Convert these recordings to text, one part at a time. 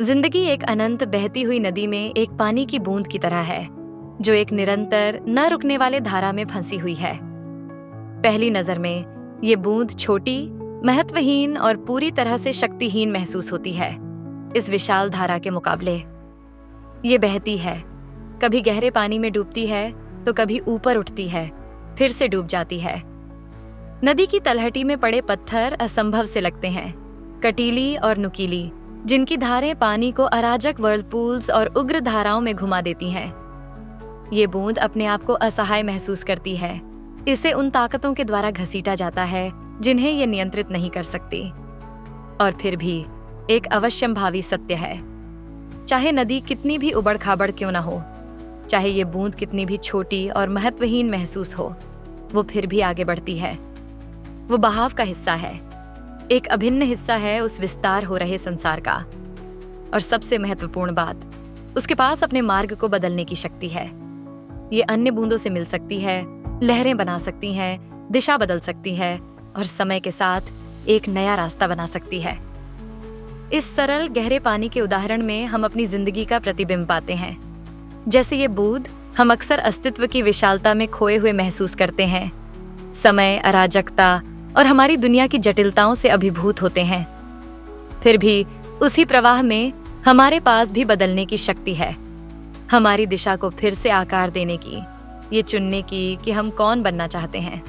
जिंदगी एक अनंत बहती हुई नदी में एक पानी की बूंद की तरह है, जो एक निरंतर न रुकने वाले धारा में फंसी हुई है। पहली नजर में ये बूंद छोटी, महत्वहीन और पूरी तरह से शक्तिहीन महसूस होती है इस विशाल धारा के मुकाबले। ये बहती है, कभी गहरे पानी में डूबती है तो कभी ऊपर उठती है, फिर से डूब जाती है। नदी की तलहटी में पड़े पत्थर असंभव से लगते हैं, कटीली और नुकीली, जिनकी धारें पानी को अराजक वर्लपूल्स और उग्र धाराओं में घुमा देती हैं। ये बूंद अपने आप को असहाय महसूस करती है। इसे उन ताकतों के द्वारा घसीटा जाता है जिन्हें ये नियंत्रित नहीं कर सकती। और फिर भी एक अवश्यंभावी सत्य है, चाहे नदी कितनी भी उबड़ खाबड़ क्यों ना हो, चाहे ये बूंद कितनी भी छोटी और महत्वहीन महसूस हो, वो फिर भी आगे बढ़ती है। वो बहाव का हिस्सा है, एक अभिन्न हिस्सा है उस विस्तार हो रहे संसार का। और सबसे महत्वपूर्ण बात, उसके पास अपने मार्ग को बदलने की शक्ति है। ये अन्य बूंदों से मिल सकती है, लहरें बना सकती हैं, दिशा बदल सकती है और समय के साथ एक नया रास्ता बना सकती है। इस सरल गहरे पानी के उदाहरण में हम अपनी जिंदगी का प्रतिबिंब पाते हैं। जैसे ये बूंद, हम अक्सर अस्तित्व की विशालता में खोए हुए महसूस करते हैं, समय, अराजकता और हमारी दुनिया की जटिलताओं से अभिभूत होते हैं। फिर भी उसी प्रवाह में हमारे पास भी बदलने की शक्ति है, हमारी दिशा को फिर से आकार देने की, ये चुनने की कि हम कौन बनना चाहते हैं।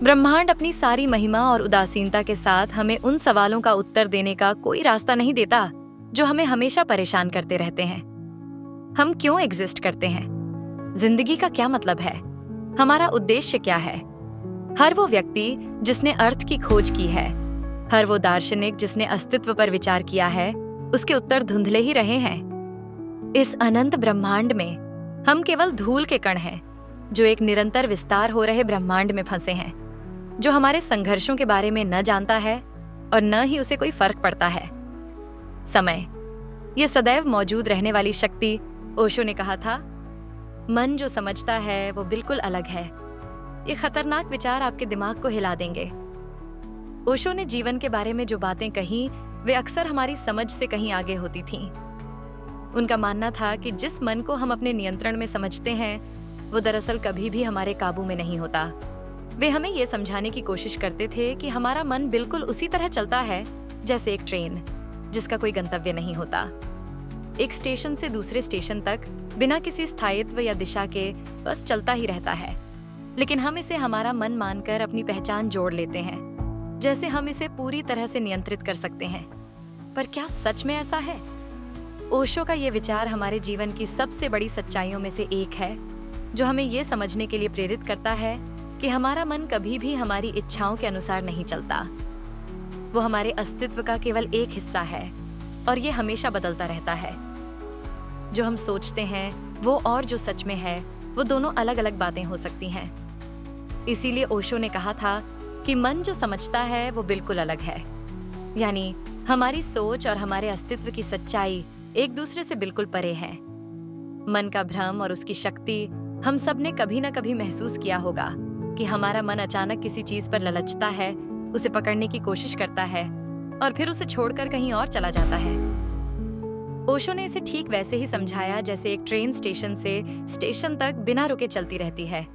ब्रह्मांड अपनी सारी महिमा और उदासीनता के साथ हमें उन सवालों का उत्तर देने का कोई रास्ता नहीं देता जो हमें हमेशा परेशान करते रहते हैं। हम क्यों एग्जिस्ट करते हैं? जिंदगी का क्या मतलब है? हमारा उद्देश्य क्या है? हर वो व्यक्ति जिसने अर्थ की खोज की है, हर वो दार्शनिक जिसने अस्तित्व पर विचार किया है, उसके उत्तर धुंधले ही रहे हैं। इस अनंत ब्रह्मांड में हम केवल धूल के कण हैं, जो एक निरंतर विस्तार हो रहे ब्रह्मांड में फंसे हैं, जो हमारे संघर्षों के बारे में न जानता है और न ही उसे कोई फर्क पड़ता है। समय, ये सदैव मौजूद रहने वाली शक्ति। ओशो ने कहा था, मन जो समझता है वो बिल्कुल अलग है। ये खतरनाक विचार आपके दिमाग को हिला देंगे। ओशो ने जीवन के बारे में जो बातें कही, वे अक्सर हमारी समझ से कहीं आगे होती थीं। उनका मानना था कि जिस मन को हम अपने नियंत्रण में समझते हैं, वो दरअसल कभी भी हमारे काबू में नहीं होता। वे हमें ये समझाने की कोशिश करते थे कि हमारा मन बिल्कुल उसी तरह चलता है जैसे एक ट्रेन, जिसका कोई गंतव्य नहीं होता। एक स्टेशन से दूसरे स्टेशन तक बिना किसी स्थायित्व या दिशा के बस चलता ही रहता है। लेकिन हम इसे हमारा मन मानकर अपनी पहचान जोड़ लेते हैं, जैसे हम इसे पूरी तरह से नियंत्रित कर सकते हैं। पर क्या सच में ऐसा है? ओशो का ये विचार हमारे जीवन की सबसे बड़ी सच्चाइयों में से एक है, जो हमें ये समझने के लिए प्रेरित करता है कि हमारा मन कभी भी हमारी इच्छाओं के अनुसार नहीं चलता। वो हमारे अस्तित्व का केवल एक हिस्सा है और ये हमेशा बदलता रहता है। जो हम सोचते हैं वो और जो सच में है, वो दोनों अलग अलग बातें हो सकती हैं। इसीलिए ओशो ने कहा था कि मन जो समझता है वो बिल्कुल अलग है। यानी हमारी सोच और हमारे अस्तित्व की सच्चाई एक दूसरे से बिल्कुल परे है। मन का भ्रम और उसकी शक्ति, हम सब ने कभी ना कभी महसूस किया होगा कि हमारा मन अचानक किसी चीज पर ललचता है, उसे पकड़ने की कोशिश करता है और फिर उसे छोड़कर कहीं और चला जाता है। ओशो ने इसे ठीक वैसे ही समझाया जैसे एक ट्रेन स्टेशन से स्टेशन तक बिना रुके चलती रहती है।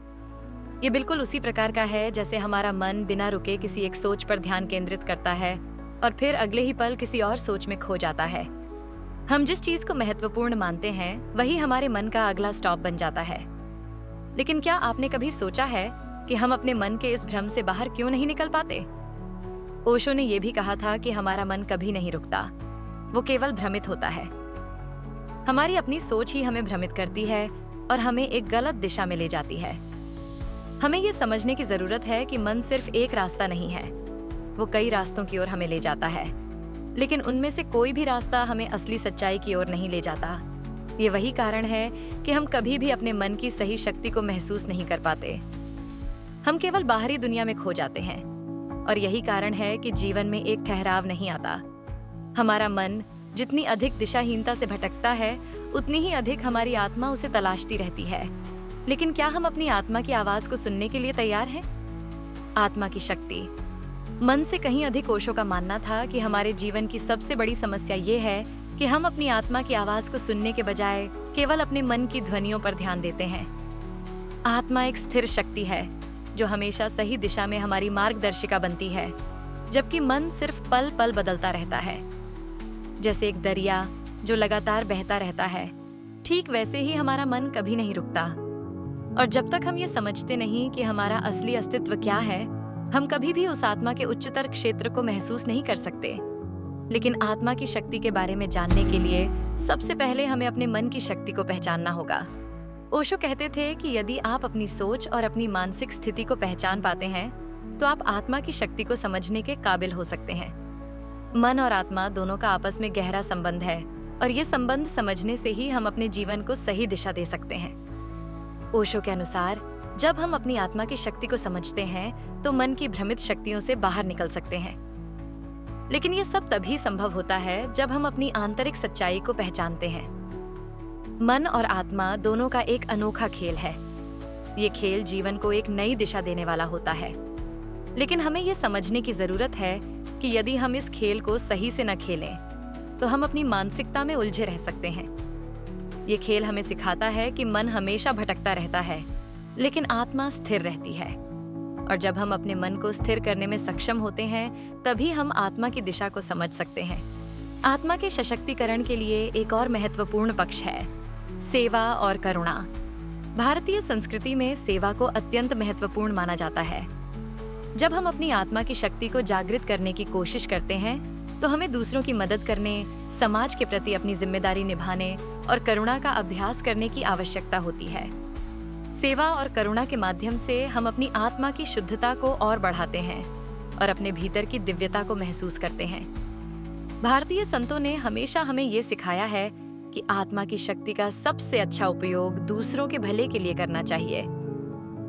ये बिल्कुल उसी प्रकार का है जैसे हमारा मन बिना रुके किसी एक सोच पर ध्यान केंद्रित करता है और फिर अगले ही पल किसी और सोच में खो जाता है। हम जिस चीज को महत्वपूर्ण मानते हैं, वही हमारे मन का अगला स्टॉप बन जाता है। लेकिन क्या आपने कभी सोचा है कि हम अपने मन के इस भ्रम से बाहर क्यों नहीं निकल पाते? ओशो ने यह भी कहा था कि हमारा मन कभी नहीं रुकता, वो केवल भ्रमित होता है। हमारी अपनी सोच ही हमें भ्रमित करती है और हमें एक गलत दिशा में ले जाती है। हमें ये समझने की जरूरत है कि मन सिर्फ एक रास्ता नहीं है, वो कई रास्तों की ओर हमें ले जाता है, लेकिन उनमें से कोई भी रास्ता हमें असली सच्चाई की ओर नहीं ले जाता। ये वही कारण है कि हम कभी भी अपने मन की सही शक्ति को महसूस नहीं कर पाते। हम केवल बाहरी दुनिया में खो जाते हैं और यही कारण है कि जीवन में एक ठहराव नहीं आता। हमारा मन जितनी अधिक दिशाहीनता से भटकता है, उतनी ही अधिक हमारी आत्मा उसे तलाशती रहती है। लेकिन क्या हम अपनी आत्मा की आवाज को सुनने के लिए तैयार हैं? आत्मा की शक्ति, मन से कहीं अधिक ओशो का मानना था कि हमारे जीवन की सबसे बड़ी समस्या ये है कि हम अपनी आत्मा की आवाज को सुनने के बजाय केवल अपने मन की ध्वनियों पर ध्यान देते हैं। आत्मा एक स्थिर शक्ति है जो हमेशा सही दिशा में हमारी मार्गदर्शिका बनती है, जबकि मन सिर्फ पल पल बदलता रहता है। जैसे एक दरिया जो लगातार बहता रहता है, ठीक वैसे ही हमारा मन कभी नहीं रुकता। और जब तक हम ये समझते नहीं कि हमारा असली अस्तित्व क्या है, हम कभी भी उस आत्मा के उच्चतर क्षेत्र को महसूस नहीं कर सकते। लेकिन आत्मा की शक्ति के बारे में जानने के लिए सबसे पहले हमें अपने मन की शक्ति को पहचानना होगा। ओशो कहते थे कि यदि आप अपनी सोच और अपनी मानसिक स्थिति को पहचान पाते हैं, तो आप आत्मा की शक्ति को समझने के काबिल हो सकते हैं। मन और आत्मा दोनों का आपस में गहरा संबंध है, और ये संबंध समझने से ही हम अपने जीवन को सही दिशा दे सकते हैं। ओशो के अनुसार जब हम अपनी आत्मा की शक्ति को समझते हैं, तो मन की भ्रमित शक्तियों से बाहर निकल सकते हैं। लेकिन ये सब तभी संभव होता है जब हम अपनी आंतरिक सच्चाई को पहचानते हैं। मन और आत्मा दोनों का एक अनोखा खेल है। ये खेल जीवन को एक नई दिशा देने वाला होता है। लेकिन हमें ये समझने की जरूरत है कि यदि हम इस खेल को सही से न खेलें, तो हम अपनी मानसिकता में उलझे रह सकते हैं। ये खेल हमें सिखाता है कि मन हमेशा भटकता रहता है, लेकिन आत्मा स्थिर रहती है। और जब हम अपने मन को स्थिर करने में सक्षम होते हैं, तभी हम आत्मा की दिशा को समझ सकते हैं। आत्मा के सशक्तिकरण के लिए एक और महत्वपूर्ण पक्ष है सेवा और करुणा। भारतीय संस्कृति में सेवा को अत्यंत महत्वपूर्ण माना जाता है। जब हम अपनी आत्मा की शक्ति को जागृत करने की कोशिश करते हैं, तो हमें दूसरों की मदद करने, समाज के प्रति अपनी जिम्मेदारी निभाने और करुणा का अभ्यास करने की आवश्यकता होती है। सेवा और करुणा के माध्यम से हम अपनी आत्मा की शुद्धता को और बढ़ाते हैं और अपने भीतर की दिव्यता को महसूस करते हैं। भारतीय संतों ने हमेशा हमें ये सिखाया है कि आत्मा की शक्ति का सबसे अच्छा उपयोग दूसरों के भले के लिए करना चाहिए।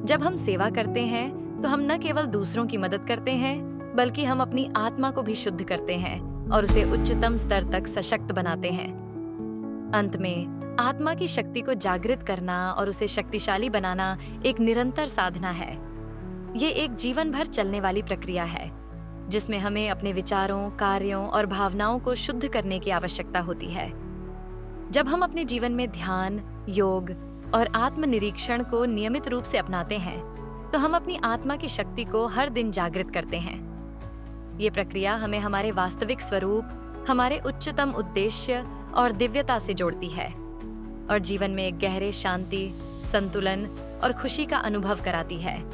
जब हम सेवा करते हैं, तो हम न केवल दूसरों की मदद करते हैं, बल्कि हम अपनी आत्मा को भी शुद्ध करते हैं और उसे उच्चतम स्तर तक सशक्त बनाते हैं। अंत में आत्मा की शक्ति को जागृत करना और उसे शक्तिशाली बनाना एक निरंतर साधना है। ये एक जीवन भर चलने वाली प्रक्रिया है, जिसमें हमें अपने विचारों, कार्यों और भावनाओं को शुद्ध करने की आवश्यकता होती है। जब हम अपने जीवन में ध्यान, योग और आत्मनिरीक्षण को नियमित रूप से अपनाते हैं, तो हम अपनी आत्मा की शक्ति को हर दिन जागृत करते हैं। ये प्रक्रिया हमें हमारे वास्तविक स्वरूप, हमारे उच्चतम उद्देश्य और दिव्यता से जोड़ती है और जीवन में एक गहरे शांति, संतुलन और खुशी का अनुभव कराती है।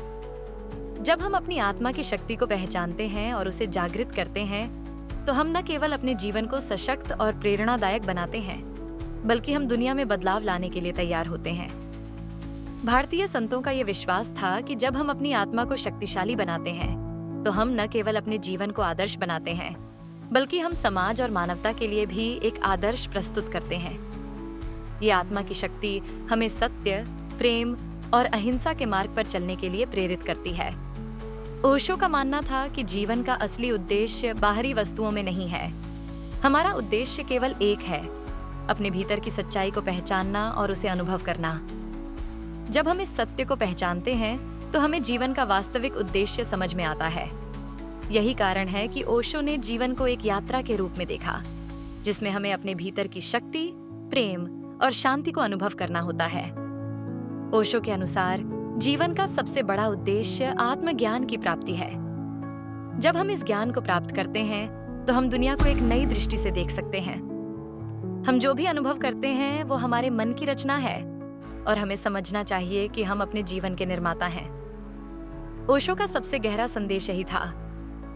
जब हम अपनी आत्मा की शक्ति को पहचानते हैं और उसे जागृत करते हैं, तो हम न केवल अपने जीवन को सशक्त और प्रेरणादायक बनाते हैं, बल्कि हम दुनिया में बदलाव लाने के लिए तैयार होते हैं। भारतीय संतों का ये विश्वास था कि जब हम अपनी आत्मा को शक्तिशाली बनाते हैं, तो हम न केवल अपने जीवन को आदर्श बनाते हैं, बल्कि हम समाज और मानवता के लिए भी एक आदर्श प्रस्तुत करते हैं। ये आत्मा की शक्ति हमें सत्य, प्रेम और अहिंसा के मार्ग पर चलने के लिए प्रेरित करती है। ओशो का मानना था कि जीवन का असली उद्देश्य बाहरी वस्तुओं में नहीं है। हमारा उद्देश्य केवल एक है, अपने भीतर की सच्चाई को पहचानना और उसे अनुभव करना। जब हम इस सत्य को पहचानते हैं, तो हमें जीवन का वास्तविक उद्देश्य समझ में आता है। यही कारण है कि ओशो ने जीवन को एक यात्रा के रूप में देखा, जिसमें हमें अपने भीतर की शक्ति, प्रेम और शांति को अनुभव करना होता है। ओशो के अनुसार जीवन का सबसे बड़ा उद्देश्य आत्मज्ञान की प्राप्ति है। जब हम इस ज्ञान को प्राप्त करते हैं, तो हम दुनिया को एक नई दृष्टि से देख सकते हैं। हम जो भी अनुभव करते हैं, वो हमारे मन की रचना है और हमें समझना चाहिए कि हम अपने जीवन के निर्माता हैं। ओशो का सबसे गहरा संदेश यही था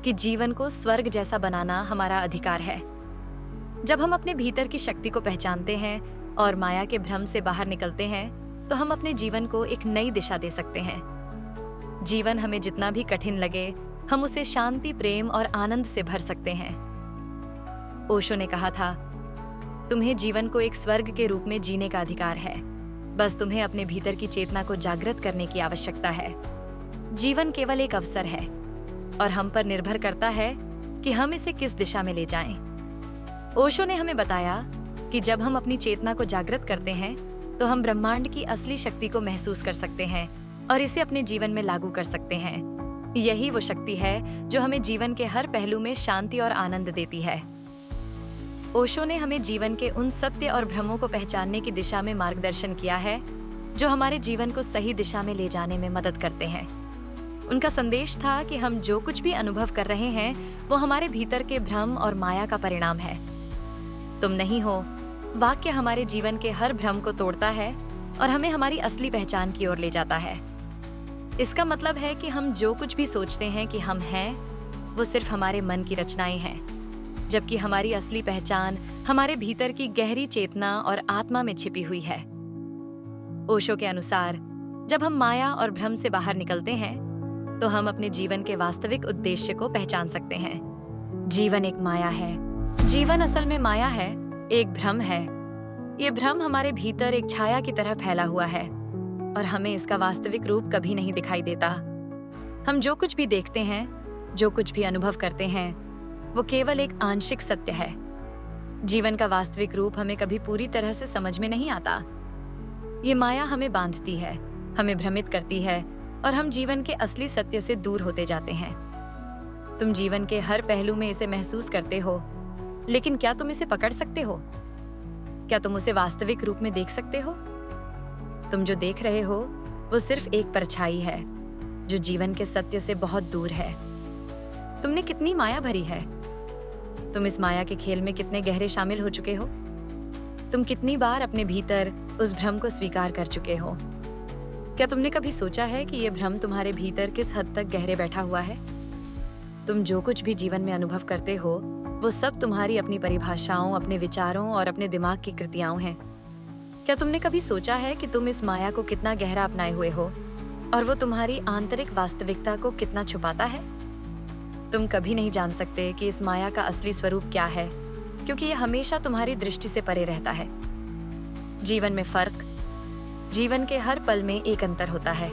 कि जीवन को स्वर्ग जैसा बनाना हमारा अधिकार है। जब हम अपने भीतर की शक्ति को पहचानते हैं और माया के भ्रम से बाहर निकलते हैं, तो हम अपने जीवन को एक नई दिशा दे सकते हैं। जीवन हमें जितना भी कठिन लगे, हम उसे शांति, प्रेम और आनंद से भर सकते हैं। ओशो ने कहा था, तुम्हें जीवन को एक स्वर्ग के रूप में जीने का अधिकार है। बस तुम्हें अपने भीतर की चेतना को जागृत करने की आवश्यकता है। जीवन केवल एक अवसर है और हम पर निर्भर करता है कि हम इसे किस दिशा में ले जाएं। ओशो ने हमें बताया कि जब हम अपनी चेतना को जागृत करते हैं, तो हम ब्रह्मांड की असली शक्ति को महसूस कर सकते हैं और इसे अपने जीवन में लागू कर सकते हैं। यही वो शक्ति है जो हमें जीवन के हर पहलू में शांति और आनंद देती है। ओशो ने हमें जीवन के उन सत्य और भ्रमों को पहचानने की दिशा में मार्गदर्शन किया है जो हमारे जीवन को सही दिशा में ले जाने में मदद करते हैं। उनका संदेश था कि हम जो कुछ भी अनुभव कर रहे हैं वो हमारे भीतर के भ्रम और माया का परिणाम है। तुम नहीं हो वाक्य हमारे जीवन के हर भ्रम को तोड़ता है और हमें हमारी असली पहचान की ओर ले जाता है। इसका मतलब है कि हम जो कुछ भी सोचते हैं कि हम हैं, वो सिर्फ हमारे मन की रचनाएं हैं, जबकि हमारी असली पहचान हमारे भीतर की गहरी चेतना और आत्मा में छिपी हुई है। ओशो के अनुसार जब हम माया और भ्रम से बाहर निकलते हैं तो हम अपने जीवन के वास्तविक उद्देश्य को पहचान सकते हैं। जीवन एक माया है। जीवन असल में माया है, एक भ्रम है। ये भ्रम हमारे भीतर एक छाया की तरह फैला हुआ है और हमें इसका वास्तविक रूप कभी नहीं दिखाई देता। हम जो कुछ भी देखते हैं, जो कुछ भी अनुभव करते हैं, वो केवल एक आंशिक सत्य है। जीवन का वास्तविक रूप हमें कभी पूरी तरह से समझ में नहीं आता। ये माया हमें बांधती है, हमें भ्रमित करती है और हम जीवन के असली सत्य से दूर होते जाते हैं। तुम जीवन के हर पहलू में इसे महसूस करते हो, लेकिन क्या तुम इसे पकड़ सकते हो? क्या तुम उसे वास्तविक रूप में देख सकते हो? तुम जो देख रहे हो वो सिर्फ एक परछाई है जो जीवन के सत्य से बहुत दूर है। तुमने कितनी माया भरी है। तुम इस माया के खेल में कितने गहरे शामिल हो चुके हो। तुम कितनी बार अपने भीतर उस भ्रम को स्वीकार कर चुके हो। क्या तुमने कभी सोचा है कि यह भ्रम तुम्हारे भीतर किस हद तक गहरे बैठा हुआ है? तुम जो कुछ भी जीवन में अनुभव करते हो वो सब तुम्हारी अपनी परिभाषाओं, अपने विचारों और अपने दिमाग की कृतियां हैं। क्या तुमने कभी सोचा है कि तुम इस माया को कितना गहरा अपनाए हुए हो और वो तुम्हारी आंतरिक वास्तविकता को कितना छुपाता है? तुम कभी नहीं जान सकते कि इस माया का असली स्वरूप क्या है, क्योंकि यह हमेशा तुम्हारी दृष्टि से परे रहता है। जीवन में फर्क, जीवन के हर पल में एक अंतर होता है।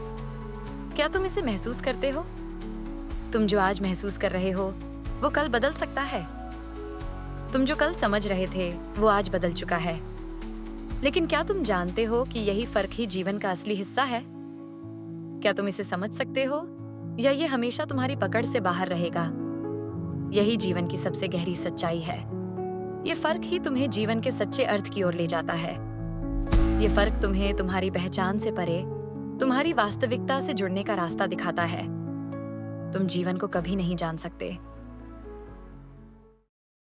क्या तुम इसे महसूस करते हो? तुम जो आज महसूस कर रहे हो वो कल बदल सकता है। तुम जो कल समझ रहे थे वो आज बदल चुका है। लेकिन क्या तुम जानते हो कि यही फर्क ही जीवन का असली हिस्सा है? क्या तुम इसे समझ सकते हो या ये हमेशा तुम्हारी पकड़ से बाहर रहेगा? यही जीवन की सबसे गहरी सच्चाई है। ये फर्क ही तुम्हें जीवन के सच्चे अर्थ की ओर ले जाता है। ये फर्क तुम्हें तुम्हारी पहचान से परे, तुम्हारी वास्तविकता से जुड़ने का रास्ता दिखाता है। तुम जीवन को कभी नहीं जान सकते,